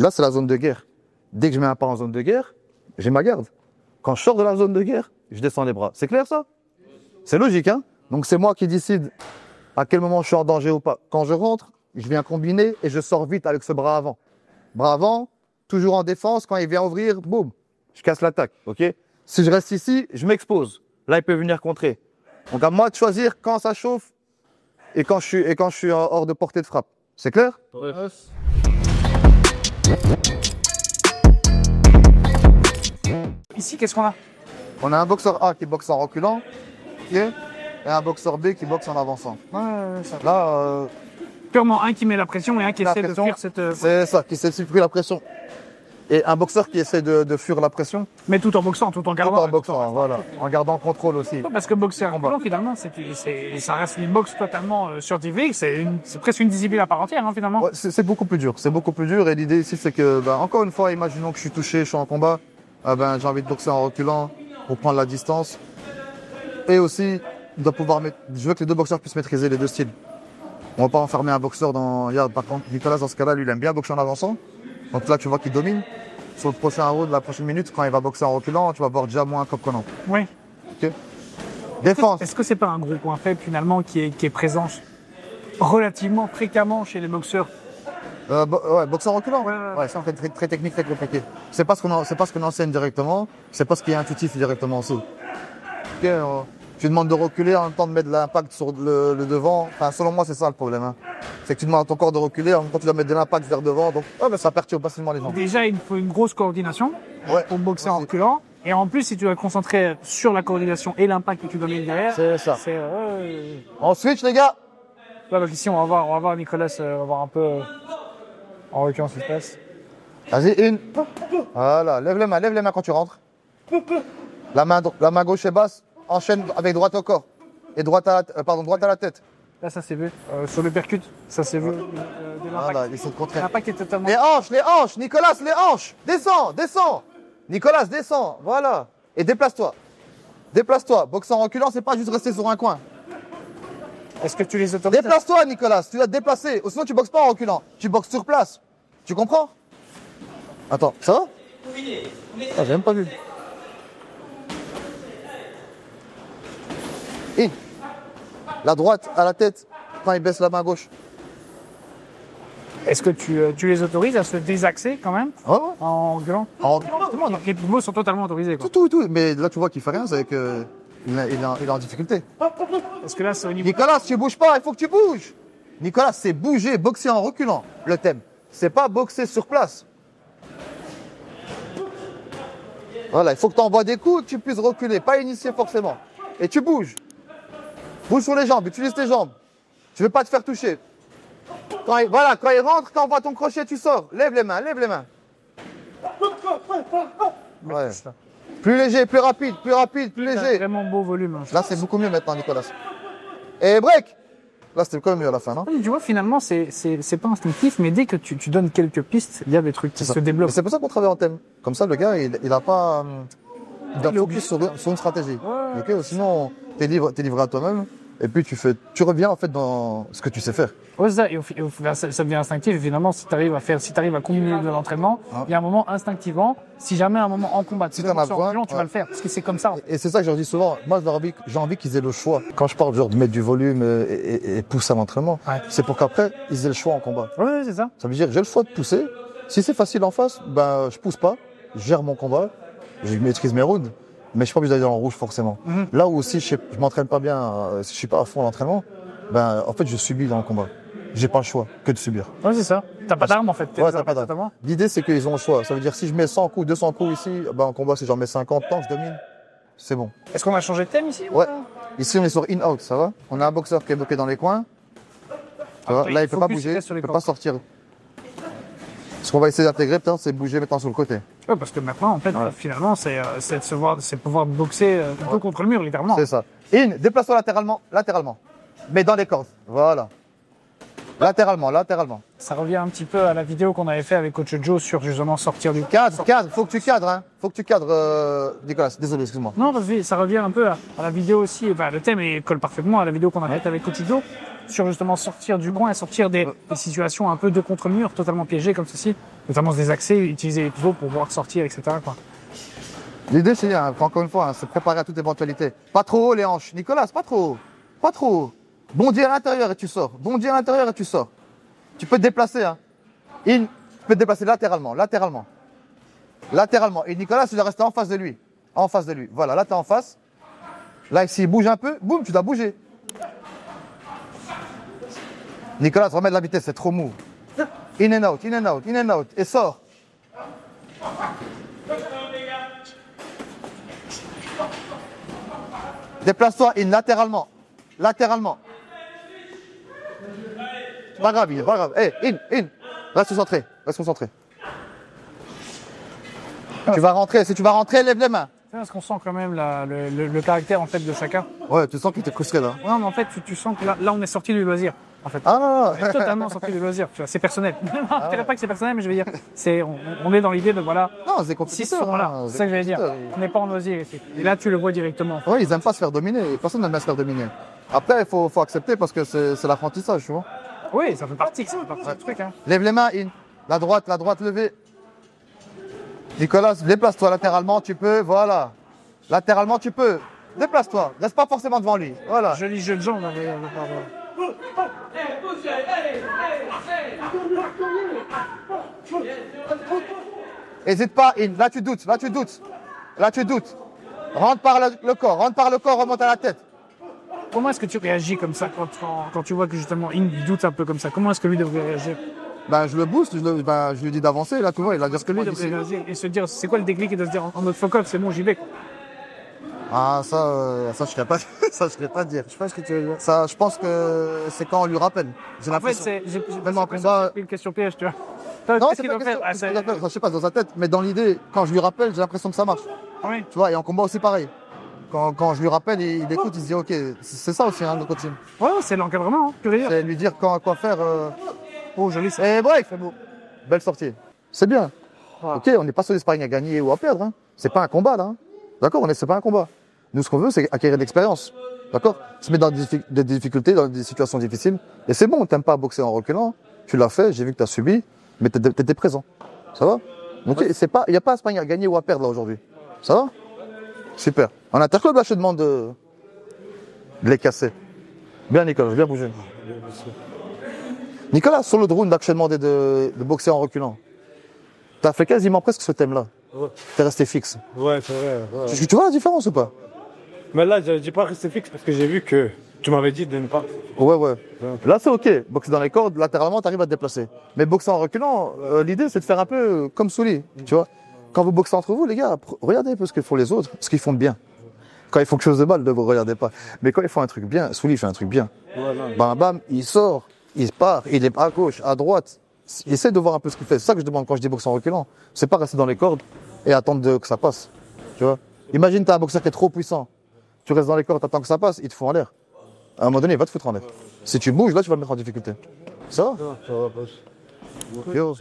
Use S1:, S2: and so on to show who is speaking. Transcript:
S1: Là, c'est la zone de guerre. Dès que je mets un pas en zone de guerre, j'ai ma garde. Quand je sors de la zone de guerre, je descends les bras. C'est clair, ça? C'est logique, hein? Donc, c'est moi qui décide à quel moment je suis en danger ou pas. Quand je rentre, je viens combiner et je sors vite avec ce bras avant. Bras avant, toujours en défense. Quand il vient ouvrir, boum, je casse l'attaque, ok? Si je reste ici, je m'expose. Là, il peut venir contrer. Donc, à moi de choisir quand ça chauffe et quand je suis hors de portée de frappe. C'est clair?
S2: Ouais.
S3: Ici, qu'est-ce qu'on a?
S1: On a un boxeur A qui boxe en reculant, ok, et un boxeur B qui boxe en avançant.
S3: Ça.
S1: Là,
S3: Purement un qui met la pression et un qui
S1: la
S3: essaie de
S1: pression,
S3: fuir cette...
S1: c'est ça, qui essaie de supprimer la pression. Et un boxeur qui essaie de fuir la pression,
S3: Mais tout en boxant, tout en
S1: tout
S3: gardant.
S1: en boxant, voilà, en gardant le contrôle aussi.
S3: Parce que boxer en reculant, finalement, ça reste une boxe totalement scientifique. C'est presque une discipline à part entière, hein, finalement.
S1: Ouais, c'est beaucoup plus dur, c'est beaucoup plus dur. Et l'idée ici, c'est que, encore une fois, imaginons que je suis touché, je suis en combat, j'ai envie de boxer en reculant pour prendre la distance. Et aussi, je veux que les deux boxeurs puissent maîtriser les deux styles. On va pas enfermer un boxeur dans... Regarde, par contre, Nicolas, dans ce cas-là, lui, il aime bien boxer en avançant. Donc là, tu vois qu'il domine. Sur le prochain round, la prochaine minute, quand il va boxer en reculant, tu vas voir déjà moins un cop connant.
S3: Oui.
S1: Ok. Défense.
S3: Est-ce que c'est pas un gros point faible, finalement, qui est présent relativement fréquemment chez les boxeurs?
S1: Ouais, boxer en reculant.
S3: Ouais.
S1: C'est en fait très technique, très compliqué. C'est pas ce qu'on enseigne directement. C'est pas ce qui est intuitif directement aussi. Ok, tu demandes de reculer en même temps de mettre de l'impact sur le devant. Enfin, selon moi, c'est ça le problème. Hein. C'est que tu demandes à ton corps de reculer en même temps tu dois mettre de l'impact vers devant. Donc, ça perturbe facilement les gens.
S3: Déjà, il faut une grosse coordination pour boxer en
S1: aussi.
S3: reculant. Et en plus, si tu dois te concentrer sur la coordination et l'impact que tu domines derrière,
S1: C'est ça.
S3: c'est...
S1: On switch, les gars.
S3: Là, donc ici, on va voir Nicolas, on va voir un peu en reculant ce qui se passe.
S1: Vas-y, une. Voilà, lève les mains quand tu rentres. La main gauche est basse. Enchaîne avec droite au corps. Et droite à la tête.
S3: Là, ça s'est vu. Sur le percute, ça s'est vu. De
S1: Voilà,
S3: l'impact.
S1: essaie de contrer.
S3: L'impact est totalement...
S1: Les hanches, Nicolas, les hanches. Descends. Nicolas, descends, voilà. Et déplace-toi. Boxer en reculant, c'est pas juste rester sur un coin.
S3: Est-ce que tu les autorises?
S1: Déplace-toi, Nicolas, tu dois te déplacer. Ou sinon, tu boxes pas en reculant. Tu boxes sur place. Tu comprends? Attends, ça va? J'ai même pas vu. In. La droite à la tête quand il baisse la main gauche.
S3: Est-ce que tu les autorises à se désaxer quand même
S1: Ouais.
S3: en reculant? Les pivots sont totalement autorisés, quoi.
S1: Tout. Mais là, tu vois qu'il fait rien, c'est que il est en difficulté.
S3: Parce que là, c'est au niveau...
S1: Nicolas, tu bouges pas, il faut que tu bouges. Nicolas, c'est bouger, boxer en reculant, le thème. C'est pas boxer sur place. Voilà, il faut que tu envoies des coups et que tu puisses reculer, pas initier forcément. Et tu bouges. Bouge sur les jambes, utilise tes jambes. Tu veux pas te faire toucher. Quand il rentre, quand on voit ton crochet, tu sors. Lève les mains. Ouais. Plus léger, plus rapide, plus léger.
S3: Vraiment beau volume.
S1: Là, c'est beaucoup mieux maintenant, Nicolas. Et break. Là, c'était quand même mieux à la fin, non?
S3: Tu vois, finalement, c'est pas instinctif, mais dès que tu donnes quelques pistes, il y a des trucs qui se débloquent.
S1: Et c'est pour ça qu'on travaille en thème. Comme ça, le gars, il a pas... il doit focus sur une stratégie. Okay, sinon, t'es livré à toi-même. Et puis, tu reviens, en fait, dans ce que tu sais faire.
S3: Ouais, c'est ça. Et ça devient instinctif. Et finalement, si tu arrives à combiner de l'entraînement, il y a un moment, instinctivement, si jamais un moment en combat,
S1: Si t'en as besoin,
S3: tu vas le faire. Parce que c'est comme ça.
S1: Et c'est ça que je leur dis souvent. Moi, j'ai envie qu'ils aient le choix. Quand je parle, genre, de mettre du volume et pousser à l'entraînement, c'est pour qu'après, ils aient le choix en combat.
S3: Ouais, c'est ça.
S1: Ça veut dire, j'ai le choix de pousser. Si c'est facile en face, je pousse pas. Je gère mon combat. Je maîtrise mes rounds. Mais je suis pas obligé d'aller dans le rouge forcément. Là où aussi je m'entraîne pas bien, si je suis pas à fond à l'entraînement, en fait je subis dans le combat. J'ai pas le choix que de subir.
S3: Ouais, c'est ça. T'as pas d'arme en fait.
S1: Ouais, t'as pas d'arme. L'idée c'est qu'ils ont le choix. Ça veut dire si je mets 100 coups, 200 coups ici, en combat si j'en mets 50, tant que je domine, c'est bon.
S3: Est-ce qu'on a changé de thème ici?
S1: Ouais. Ici on est sur in-out, ça va? On a un boxeur qui est bloqué dans les coins. Ça va? Là il peut pas bouger, il peut pas sortir. Ce qu'on va essayer d'intégrer peut-être c'est bouger maintenant sur le côté.
S3: Ouais, parce que maintenant, en fait, finalement, c'est pouvoir boxer un peu contre le mur, littéralement.
S1: C'est ça. In, déplace-toi latéralement. Mais dans les cordes. Voilà. Latéralement, latéralement.
S3: Ça revient un petit peu à la vidéo qu'on avait fait avec Coach Joe sur justement sortir du
S1: Cadre, faut que tu cadres, hein. Faut que tu cadres, Nicolas. Désolé, excuse-moi.
S3: Non, vas-y, ça revient un peu à la vidéo aussi. Bah, le thème colle parfaitement à la vidéo qu'on a faite avec Coach Joe sur justement sortir du coin et sortir des situations un peu de contre-mur, totalement piégées comme ceci, notamment des accès, utiliser les pivots pour pouvoir sortir, etc. quoi.
S1: L'idée, c'est, encore une fois, se préparer à toute éventualité. Pas trop haut les hanches. Nicolas, pas trop haut. Pas trop haut. Bondi à l'intérieur et tu sors. Bondi à l'intérieur et tu sors. Tu peux te déplacer, hein. Tu peux te déplacer latéralement, latéralement. Latéralement. Et Nicolas, tu dois rester en face de lui. En face de lui. Voilà, là, tu es en face. Là, s'il bouge un peu, boum, tu dois bouger. Nicolas, remets de la vitesse, c'est trop mou. In and out, in and out, in and out. Et sors. Déplace-toi in latéralement. Latéralement. Pas grave, pas grave. Hey, in. Reste concentré. Reste concentré. Tu vas rentrer. Si tu vas rentrer, lève les mains.
S3: Est-ce qu'on sent quand même le caractère en fait de chacun?
S1: Ouais, tu sens qu'il te frustre là.
S3: Non, mais en fait, tu sens que là, on est sorti du loisir. En fait.
S1: Ah non,
S3: On est totalement sorti du loisir. Tu vois, c'est personnel. Je dirais pas que c'est personnel, mais je veux dire, on est dans l'idée de voilà.
S1: Non, c'est compétiteur.
S3: Voilà, c'est ça que j'allais dire. On n'est pas en loisir ici. Et là, tu le vois directement.
S1: Ouais, ils aiment pas se faire dominer. Personne n'aime bien se faire dominer. Après, il faut accepter parce que c'est l'apprentissage, tu vois.
S3: Oui, ça fait partie du truc. Hein.
S1: Lève les mains, in. La droite levée. Nicolas, déplace-toi latéralement, tu peux, voilà. Latéralement, tu peux. Déplace-toi. Reste pas forcément devant lui. Voilà.
S3: Joli jeu de jambes.
S1: Hésite pas, in. Là, tu doutes. Rentre par le corps, remonte à la tête.
S3: Comment est-ce que tu réagis comme ça quand tu vois que justement In doute un peu comme ça? Comment est-ce que lui devrait réagir?
S1: Ben, je le booste, je lui dis d'avancer, là, tu vois, il va dire ce que lui
S3: devrait réagir et se dire, c'est quoi le déclic et de se dire, en mode focal, c'est bon, j'y vais.
S1: Ah, ça, je serais pas, ça, je serais pas dire. Je sais pas ce que tu veux dire. Ça, je pense que c'est quand on lui rappelle. J'ai l'impression.
S3: En fait, j'ai une question piège, tu vois.
S1: Non, c'est pas une question, je sais pas, dans sa tête, mais dans l'idée, quand je lui rappelle, j'ai l'impression que ça marche.
S3: Oui.
S1: Tu vois, et en combat aussi pareil. Quand je lui rappelle, il écoute, il se dit, ok, c'est ça aussi, hein, le coaching.
S3: Ouais, c'est l'encadrement, tu veux dire.
S1: C'est lui dire quoi faire.
S3: Oh, joli.
S1: Et bref, belle sortie. C'est bien.
S3: Ah.
S1: Ok, on n'est pas sur des sparring à gagner ou à perdre. Hein. C'est pas un combat, là. Hein. D'accord, c'est pas un combat. Nous, ce qu'on veut, c'est acquérir de l'expérience. D'accord? Se mettre dans des difficultés, dans des situations difficiles. Et c'est bon, t'aimes pas boxer en reculant. Tu l'as fait, j'ai vu que t'as subi, mais t'étais présent. Ça va? Donc, il n'y a pas un sparring à gagner ou à perdre, là, aujourd'hui. Ça va? Super. En interclub, là, je te demande de les casser. Bien, Nicolas, bien bougé. Nicolas, sur le drone, là, que je t'ai demandé de boxer en reculant, t'as fait quasiment presque ce thème-là.
S2: Ouais.
S1: T'es resté fixe.
S2: Ouais, c'est vrai. Ouais.
S1: Tu vois la différence ou pas?
S2: Mais là, j'ai pas resté fixe parce que j'ai vu que tu m'avais dit de ne pas.
S1: Ouais. Là, c'est ok. Boxer dans les cordes, latéralement, t'arrives à te déplacer. Mais boxer en reculant, l'idée, c'est de faire un peu comme Souli, tu vois. Quand vous boxez entre vous, les gars, regardez un peu ce que font les autres, ce qu'ils font de bien. Quand ils font quelque chose de mal, ne vous regardez pas. Mais quand ils font un truc bien, Souli fait un truc bien. Ouais, bam, bam, il sort, il part, il est à gauche, à droite. Essaie de voir un peu ce qu'il fait. C'est ça que je demande quand je dis boxer en reculant. C'est pas rester dans les cordes et attendre que ça passe. Tu vois. Imagine, t'as un boxeur qui est trop puissant. Tu restes dans les cordes, t'attends que ça passe, il te fout en l'air. À un moment donné, il va te foutre en l'air. Si tu bouges, là, tu vas le mettre en difficulté. Ça va?
S2: Ça va, pas.
S1: Yo.